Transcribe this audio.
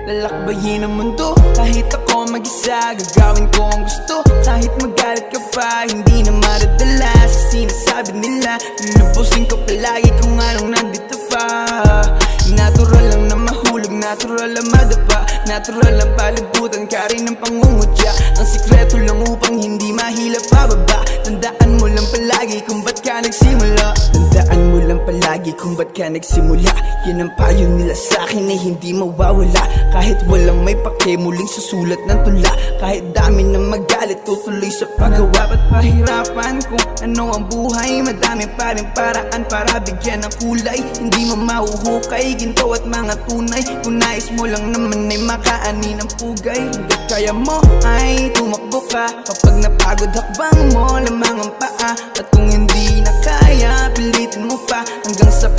lalakbayin ang mundo. Kahit ako mag-isa, gagawin ko ang gusto. Kahit magalit ka pa, hindi na maradala sa sinasabi nila. Lulubusin ko palagi kung anong nandito pa. Natural lang na mahulog, natural lang madapa, natural lang palibutan ka rin ng pangungutya. Ang sikreto lang upang hindi mahila pababa. Tandaan mo lang palagi kung ba't ka nagsimula. Tandaan mo lang palagi kung ba't ka nagsimula. Yan ang payo nila sa'kin na hindi mawawala. Kahit walang may pake, muling susulat ng tula. Kahit dami ng magalit, tutuloy sa paggawa. Ba't pahirapan kung ano ang buhay? Madami pa rin paraan para bigyan ng kulay. Hindi mo mahuhukay, ginto at mga tunay. Kung nais mo lang naman ay makaani ng pugay. Hanggat kaya mo ay tumakbo ka. Kapag napagod hakbang mo lamang ang paa. At kung hindi na kaya, pilitin mo pa hanggang sa